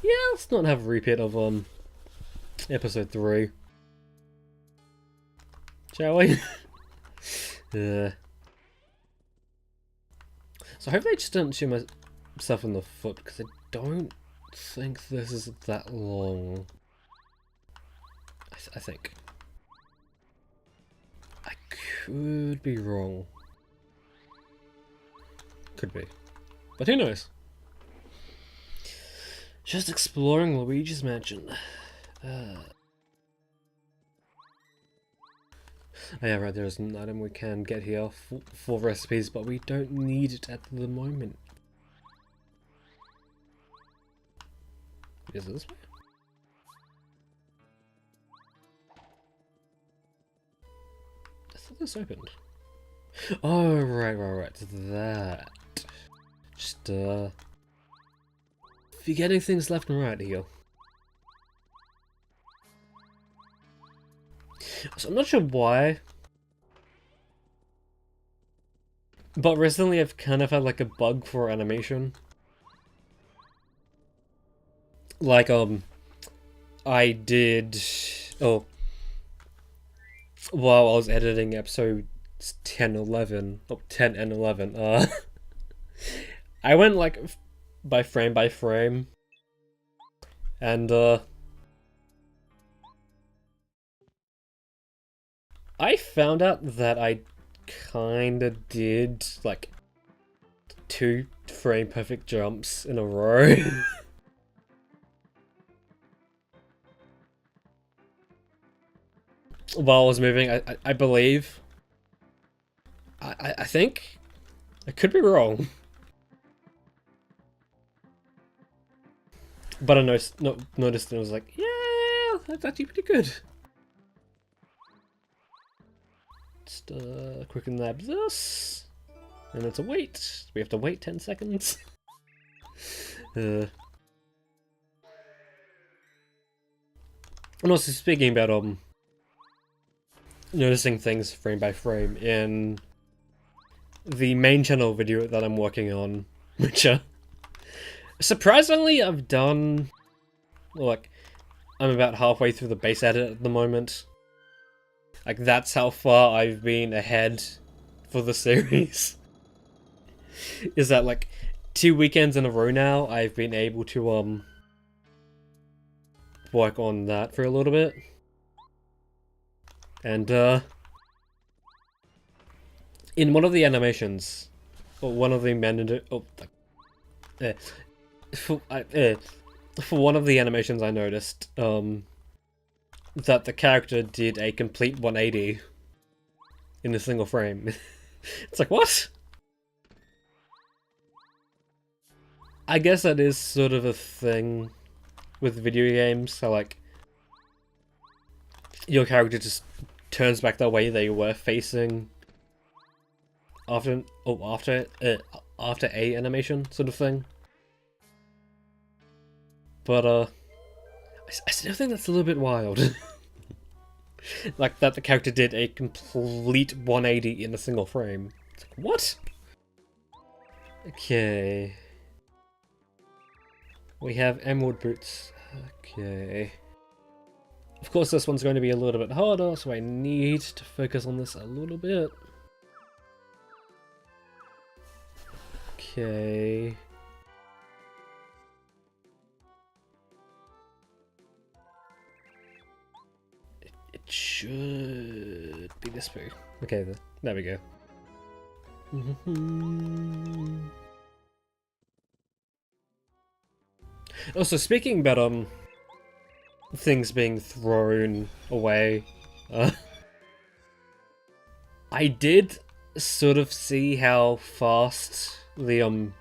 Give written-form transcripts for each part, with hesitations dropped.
Yeah, let's not have a repeat of episode 3. Shall we? Yeah. So hopefully I just don't shoot myself in the foot, because I don't think this is that long. I think. I could be wrong. Could be. But who knows? Just exploring Luigi's Mansion. Oh yeah, right, there's an item we can get here for recipes, but we don't need it at the moment. Is it this way? I thought this opened. Oh, right. That. Just, forgetting things left and right here. So I'm not sure why, but recently I've kind of had like a bug for animation. Like, I did... Oh. While I was editing episodes 10 and 11, I went like by frame, and I found out that I kinda did like 2 frame perfect jumps in a row. While I was moving, I believe. I think. I could be wrong. But I noticed and I was like, yeah, that's actually pretty good. Just quicken nab this. And it's a wait. We have to wait 10 seconds. And also speaking about noticing things frame by frame in the main channel video that I'm working on, which surprisingly I've done, like, I'm about halfway through the base edit at the moment. Like, that's how far I've been ahead for the series. Is that like 2 weekends in a row now I've been able to work on that for a little bit. And in one of the animations, or one of the for one of the animations I noticed that the character did a complete 180 in a single frame. It's like, what? I guess that is sort of a thing with video games, so like your character just turns back the way they were facing after a animation sort of thing. But I still think that's a little bit wild. Like that the character did a complete 180 in a single frame. It's like, what? Okay. We have emerald boots. Okay. Of course this one's going to be a little bit harder, so I need to focus on this a little bit. Okay. It should be this way. Okay, there we go. Also, speaking about things being thrown away, I did sort of see how fast the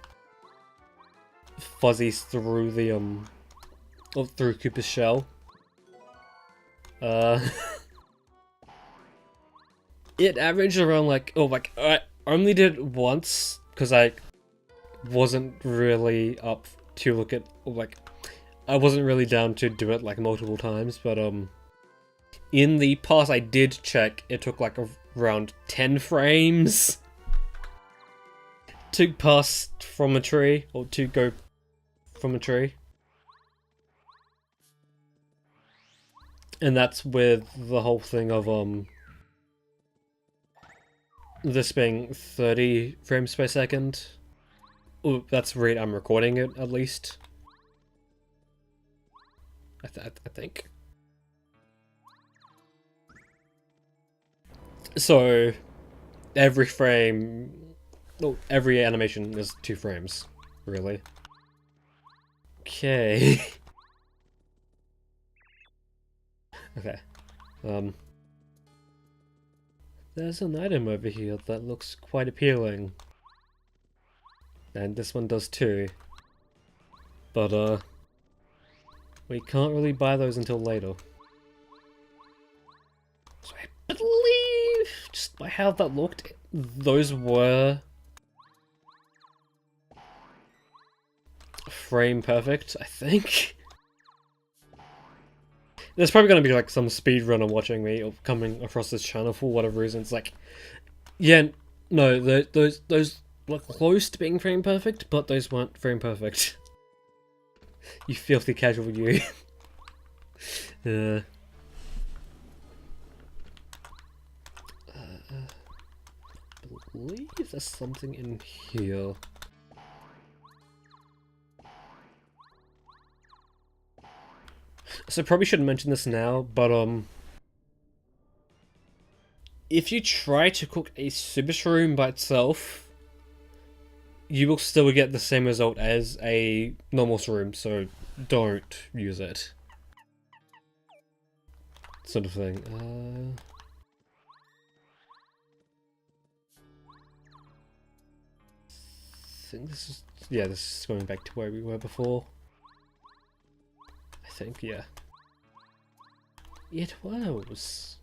fuzzies through the through Koopa's shell. It averaged around like, I only did it once because I wasn't really up to look at, like, I wasn't really down to do it like multiple times, but in the past I did check, it took like around 10 frames to pass from a tree, or to go from a tree. And that's with the whole thing of, this being 30 frames per second. Oh, that's right, I'm recording it, at least. I think. So, every frame... Well, every animation is 2 frames, really. Okay. Okay. There's an item over here that looks quite appealing. And this one does too. But, we can't really buy those until later. So I believe, just by how that looked, those were frame perfect, I think. There's probably gonna be like some speedrunner watching me or coming across this channel for whatever reason. It's like, yeah, no, those were close to being frame perfect, but those weren't frame perfect. You filthy casual, you. I believe there's something in here. So probably shouldn't mention this now, but if you try to cook a super shroom by itself, you will still get the same result as a normal shroom, so don't use it. Sort of thing. I think this is... yeah, this is going back to where we were before. I think, yeah. It was.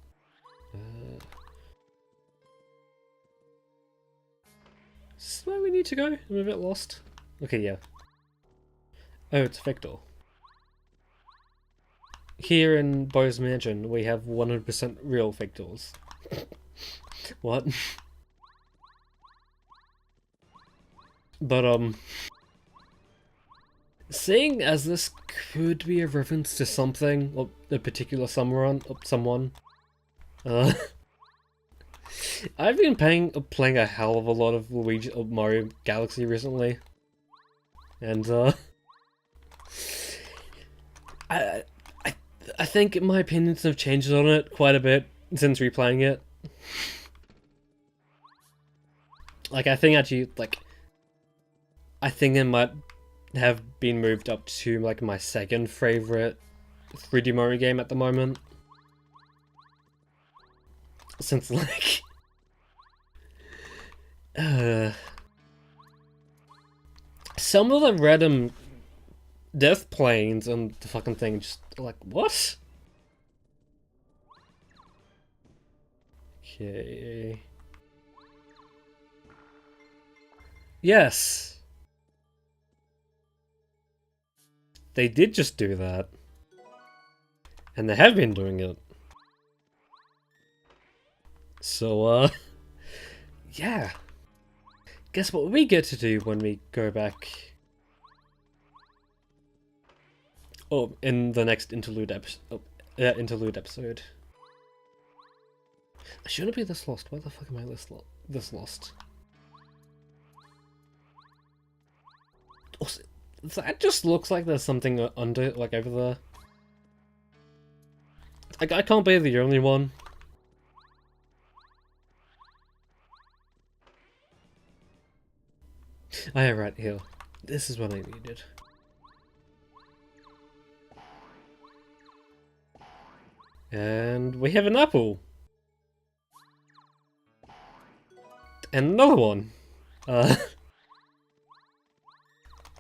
Is this where we need to go? I'm a bit lost. Okay, yeah. Oh, it's Vector. Here in Bo's Mansion, we have 100% real Vectors. What? But, seeing as this could be a reference to something, or a particular someone, I've been playing a hell of a lot of Luigi or Mario Galaxy recently, and I think my opinions have changed on it quite a bit since replaying it. Like, I think actually, like, I think it might have been moved up to like my second favorite 3D Mario game at the moment. Since like some of the random death planes and the fucking thing just like, what? Okay. Yes. They did just do that. And they have been doing it. So, yeah. Guess what we get to do when we go back? Oh, in the next interlude episode. I shouldn't be this lost. Why the fuck am I this lost? Also, that just looks like there's something under, like, over there. I can't be the only one. Oh, yeah, right here. This is what I needed. And we have an apple. And another one.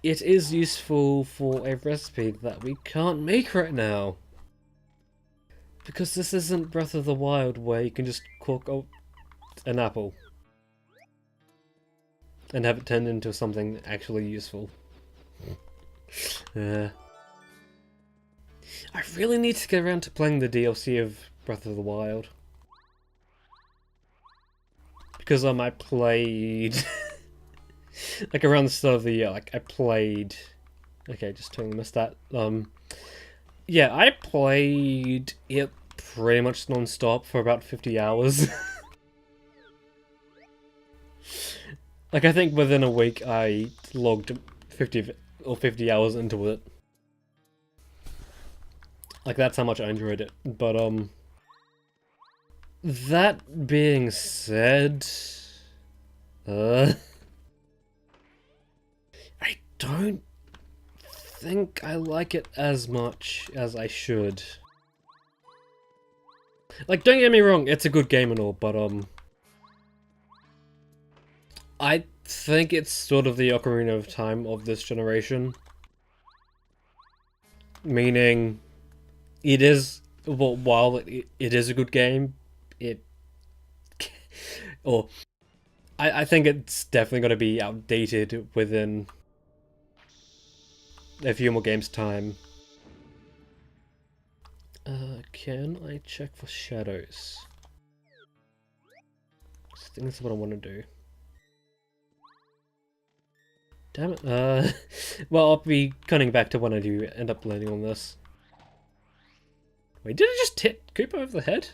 It is useful for a recipe that we can't make right now. Because this isn't Breath of the Wild where you can just cook an apple. And have it turned into something actually useful. I really need to get around to playing the DLC of Breath of the Wild. Because I played... Like around the start of the year, like I played. Okay, just totally missed that. Yeah, I played it pretty much non-stop for about 50 hours. Like I think within a week I logged 50 hours into it. Like that's how much I enjoyed it. But that being said, I don't think I like it as much as I should. Like, don't get me wrong, it's a good game and all, but I think it's sort of the Ocarina of Time of this generation. Meaning, it is, well, while it is a good game, it, or, I think it's definitely going to be outdated within a few more games' time. Can I check for shadows? I think that's what I want to do. Damn it. Well, I'll be cutting back to when I do end up landing on this. Wait, did I just hit Koopa over the head?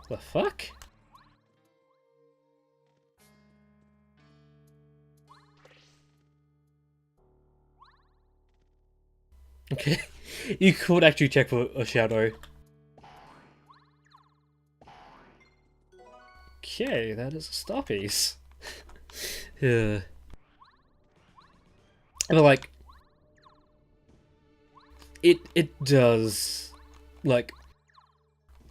The fuck? Okay, you could actually check for a shadow. Okay, that is a star piece. Yeah. But like, it does, like,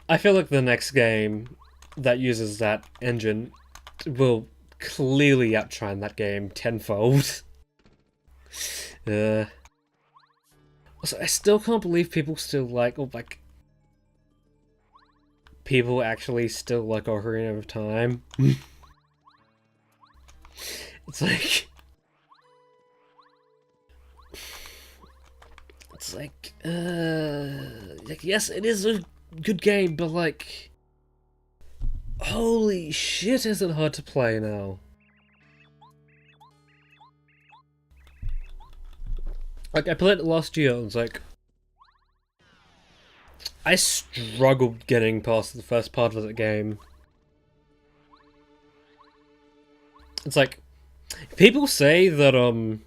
I feel like the next game that uses that engine will clearly outshine that game tenfold. Also, I still can't believe people still like, or like, people actually still like Ocarina of Time. It's like... It's like, yes, it is a good game, but like... Holy shit, is it hard to play now. Like, I played it last year, and it's like... I struggled getting past the first part of the game. It's like... People say that,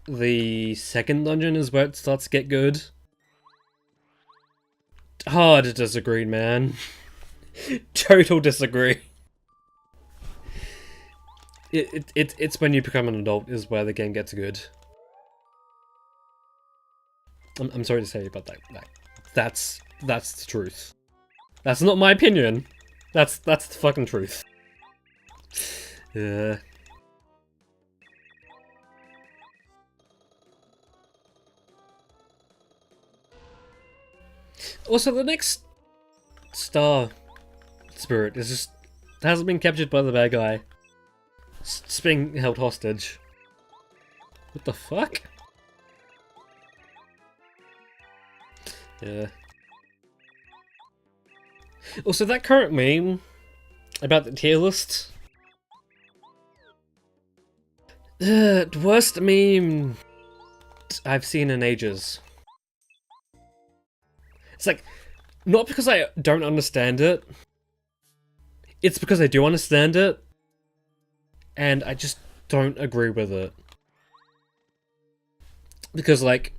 the second dungeon is where it starts to get good. Hard to disagree, man. Total disagree. It's when you become an adult is where the game gets good. I'm sorry to say, but that's the truth. That's not my opinion. That's the fucking truth. Yeah. Also, the next star spirit is just hasn't been captured by the bad guy. It's being held hostage. What the fuck? Yeah. Also, that current meme about the tier list. Worst meme I've seen in ages. It's like, not because I don't understand it. It's because I do understand it. And I just don't agree with it. Because, like,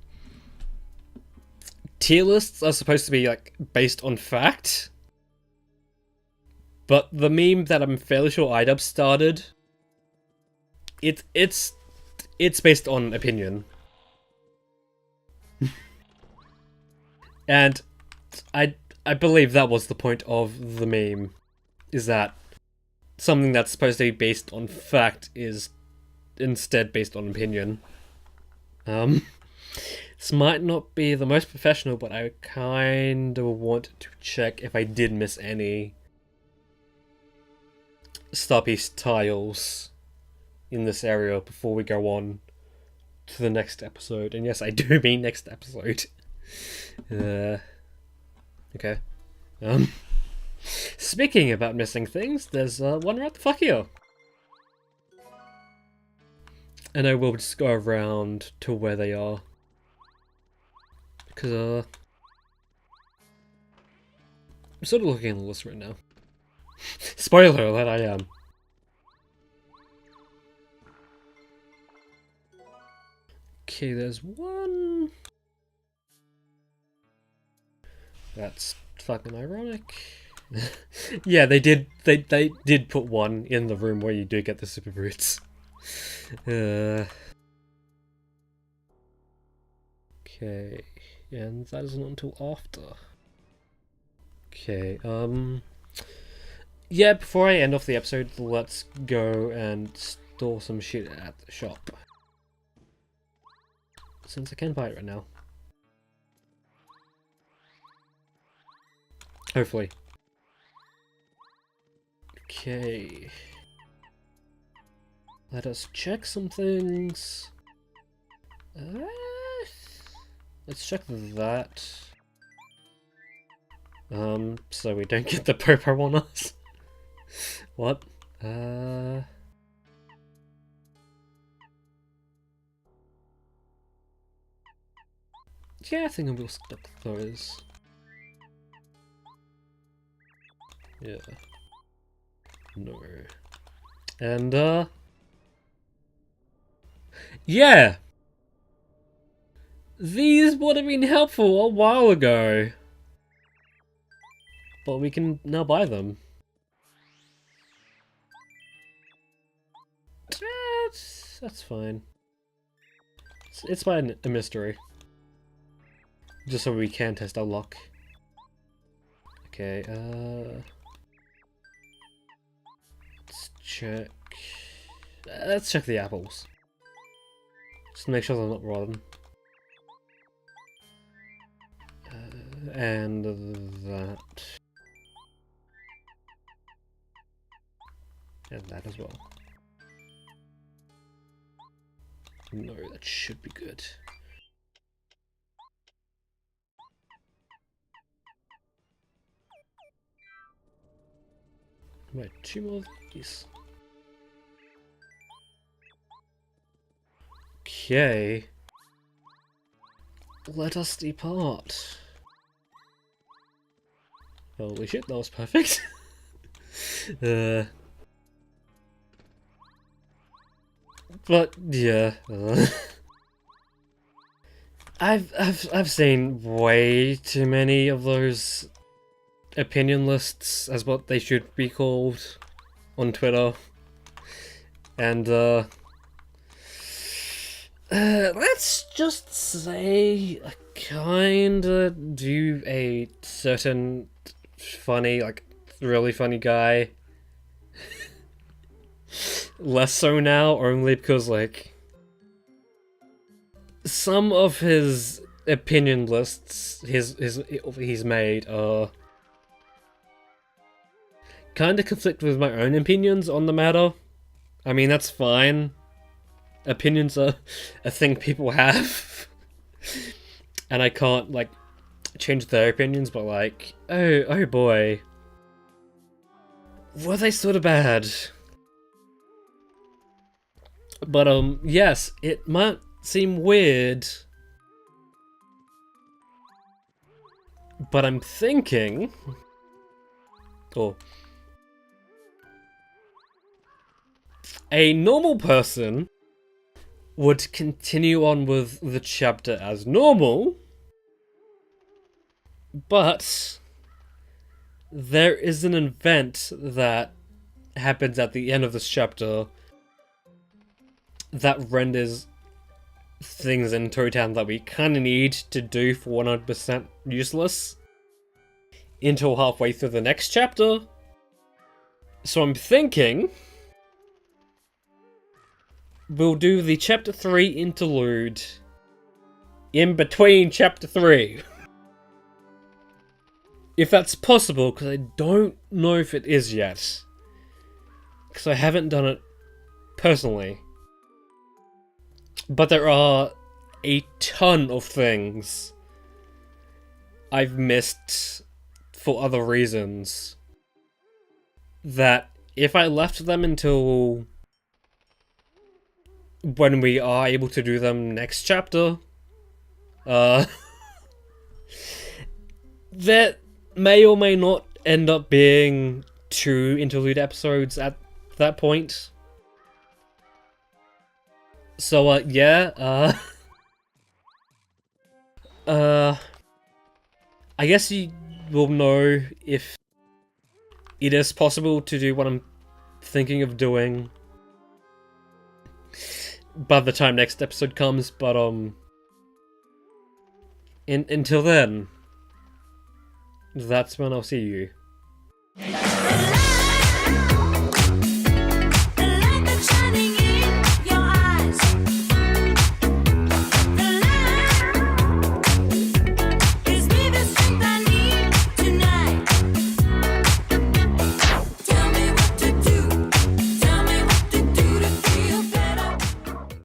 tier lists are supposed to be, like, based on fact. But the meme that I'm fairly sure iDub started, it's based on opinion. And I believe that was the point of the meme, is that something that's supposed to be based on fact is instead based on opinion. This might not be the most professional, but I kind of want to check if I did miss any star piece tiles in this area before we go on to the next episode. And yes, I do mean next episode. Okay. Speaking about missing things, there's one right the fuck here. And I will just go around to where they are. Because, I'm sort of looking at the list right now. Spoiler alert, I am. Okay, there's one. That's fucking ironic. Yeah, they did put one in the room where you do get the super brutes. Okay, and that isn't until after. Okay, yeah, before I end off the episode, let's go and store some shit at the shop. Since I can buy it right now. Hopefully. Okay. Let us check some things. Let's check that. So we don't get the Popo on us. What? Yeah, I think I will stick those. Yeah. No. And, yeah! These would have been helpful a while ago. But we can now buy them. That's fine. It's by a mystery. Just so we can test our luck. Okay, let's check the apples. Just to make sure they're not rotten. And that. And that as well. No, that should be good. Right, 2 more of these. Okay. Let us depart. Holy shit, that was perfect. But yeah, I've seen way too many of those opinion lists, as what they should be called, on Twitter, and let's just say I kinda do a certain funny, like really funny guy. Less so now, only because, like, some of his opinion lists he's made are kind of conflict with my own opinions on the matter. I mean, that's fine. Opinions are a thing people have. And I can't, like, change their opinions, but, like, oh boy. Were they sort of bad? But, yes, it might seem weird. But I'm thinking... Oh. A normal person would continue on with the chapter as normal, but there is an event that happens at the end of this chapter that renders things in Toad Town that we kinda need to do for 100% useless until halfway through the next chapter. So I'm thinking we'll do the chapter 3 interlude in between chapter 3. If that's possible, because I don't know if it is yet. Because I haven't done it personally. But there are a ton of things I've missed for other reasons. that if I left them until when we are able to do them next chapter, that may or may not end up being 2 interlude episodes at that point. So, yeah, I guess you will know if it is possible to do what I'm thinking of doing by the time next episode comes, but, until then, that's when I'll see you.